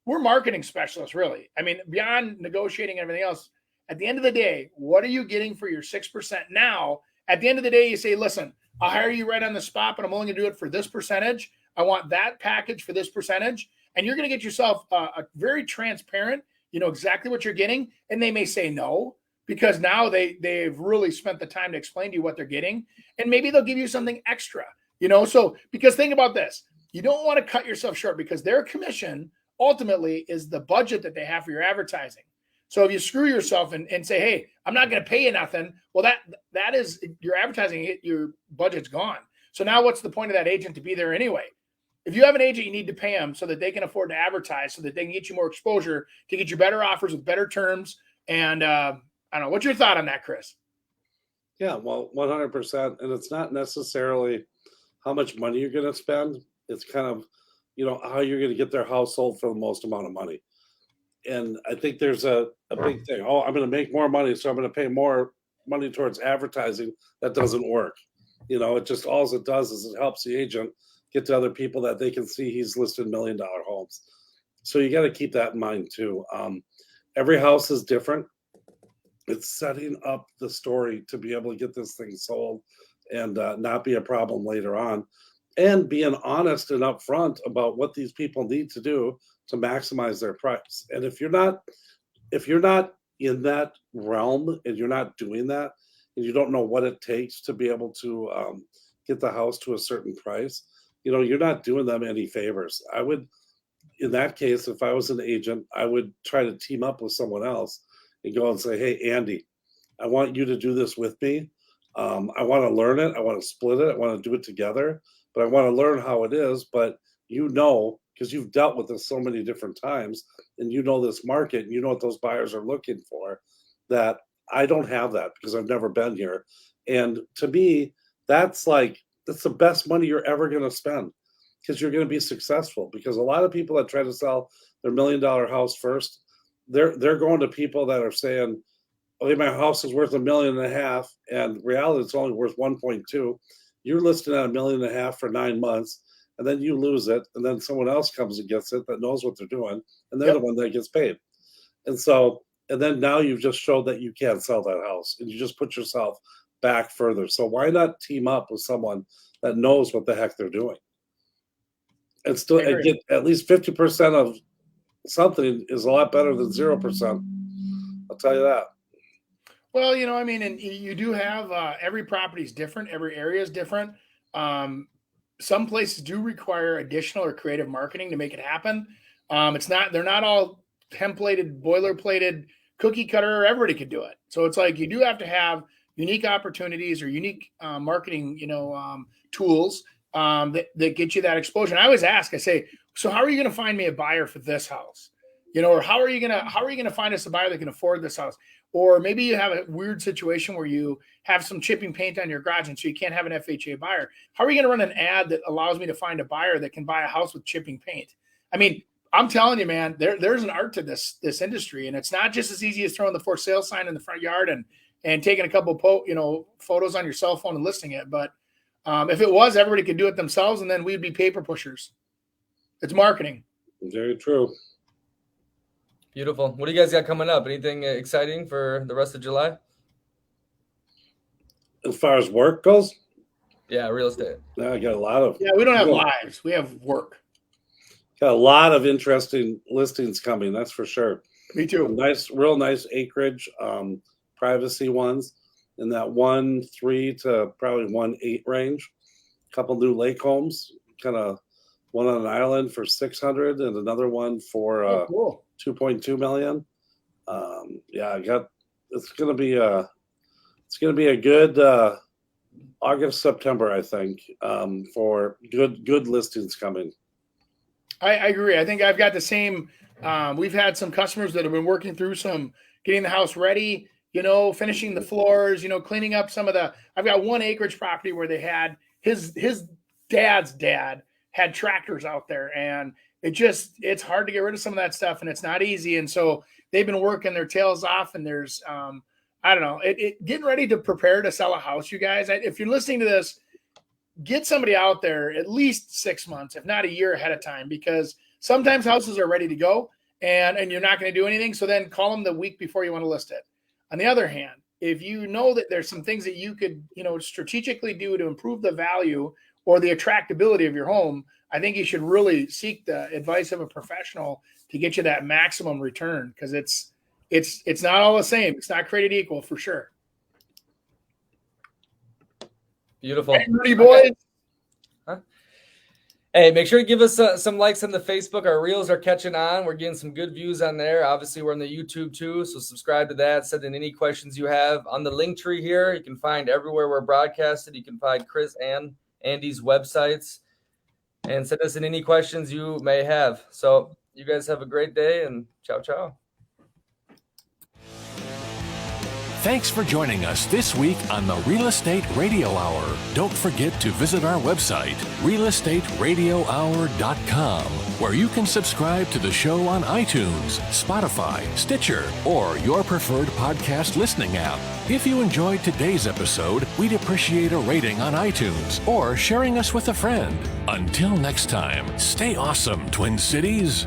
we're marketing specialists, really. I mean, beyond negotiating and everything else, at the end of the day, what are you getting for your 6% now? At the end of the day, you say, listen, I'll hire you right on the spot, but I'm only going to do it for this percentage. I want that package for this percentage. And you're going to get yourself a very transparent, you know exactly what you're getting. And they may say no, because now they've really spent the time to explain to you what they're getting. And maybe they'll give you something extra, So because think about this, you don't want to cut yourself short, because their commission ultimately is the budget that they have for your advertising. So if you screw yourself and say, hey, I'm not going to pay you nothing, well, that is your advertising, your budget's gone. So now what's the point of that agent to be there anyway? If you have an agent, you need to pay them so that they can afford to advertise, so that they can get you more exposure, to get you better offers with better terms. And I don't know. What's your thought on that, Chris? Yeah, well, 100%. And it's not necessarily how much money you're going to spend. It's kind of, how you're going to get their household for the most amount of money. And I think there's a big thing. Oh, I'm going to make more money, so I'm going to pay more money towards advertising. That doesn't work. It just, all it does is it helps the agent get to other people that they can see he's listed $1 million homes. So you got to keep that in mind too. Every house is different. It's setting up the story to be able to get this thing sold and not be a problem later on, and being honest and upfront about what these people need to do to maximize their price. And if you're not in that realm and you're not doing that, and you don't know what it takes to be able to get the house to a certain price, you're not doing them any favors. I would, in that case, if I was an agent, I would try to team up with someone else and go and say, hey, Andy, I want you to do this with me. I want to learn it. I want to split it. I want to do it together, but I want to learn how it is. But because you've dealt with this so many different times and this market and what those buyers are looking for, that I don't have that because I've never been here. And to me, that's the best money you're ever going to spend, because you're going to be successful. Because a lot of people that try to sell their $1 million house first, they're going to people that are saying, okay, my house is worth $1.5 million, and reality it's only worth 1.2. You're listed at $1.5 million for 9 months, and then you lose it, and then someone else comes and gets it that knows what they're doing, and they're the one that gets paid. And then now you've just showed that you can't sell that house, and you just put yourself back further. So why not team up with someone that knows what the heck they're doing, and get at least 50% of something is a lot better than 0%. I'll tell you that. Well, and you do have every property is different. Every area is different. Some places do require additional or creative marketing to make it happen. They're not all templated, boilerplated, cookie cutter. Everybody could do it. So it's like you do have to have unique opportunities or unique marketing, tools that get you that exposure. And I always ask, I say, so how are you going to find me a buyer for this house? Or how are you going to find us a buyer that can afford this house? Or maybe you have a weird situation where you have some chipping paint on your garage and so you can't have an FHA buyer. How are you going to run an ad that allows me to find a buyer that can buy a house with chipping paint? I mean, I'm telling you, man, there's an art to this industry, and it's not just as easy as throwing the for sale sign in the front yard and taking a couple photos on your cell phone and listing it. But if it was, everybody could do it themselves, and then we'd be paper pushers. It's marketing. Very true. Beautiful. What do you guys got coming up? Anything exciting for the rest of July? As far as work goes? Yeah, real estate. I got a lot of. Yeah, we don't have lives. We have work. Got a lot of interesting listings coming. That's for sure. Me too. Real nice acreage, privacy ones in that 1.3 to probably 1.8 range. A couple new lake homes, kind of one on an island for 600 and another one for cool. 2.2 million. It's gonna be a good August, September, I think, for good listings coming. I agree. I think I've got the same. We've had some customers that have been working through getting the house ready, finishing the floors, cleaning up some of I've got one acreage property where they had his dad's dad had tractors out there, and it's hard to get rid of some of that stuff, and it's not easy. And so they've been working their tails off, and there's, I don't know, getting ready to prepare to sell a house, you guys. If you're listening to this, get somebody out there at least 6 months, if not a year ahead of time, because sometimes houses are ready to go and you're not going to do anything. So then call them the week before you want to list it. On the other hand, if you know that there's some things that you could, strategically do to improve the value or the attractability of your home, I think you should really seek the advice of a professional to get you that maximum return, because it's not all the same. It's not created equal, for sure. Beautiful. Hey, Rudy boys. Hey, make sure to give us some likes on the Facebook. Our reels are catching on. We're getting some good views on there. Obviously, we're on the YouTube too, so subscribe to that. Send in any questions you have. On the link tree here, you can find everywhere we're broadcasted. You can find Chris and Andy's websites, and send us in any questions you may have. So you guys have a great day, and ciao, ciao. Thanks for joining us this week on the Real Estate Radio Hour. Don't forget to visit our website, realestateradiohour.com, where you can subscribe to the show on iTunes, Spotify, Stitcher, or your preferred podcast listening app. If you enjoyed today's episode, we'd appreciate a rating on iTunes or sharing us with a friend. Until next time, stay awesome, Twin Cities.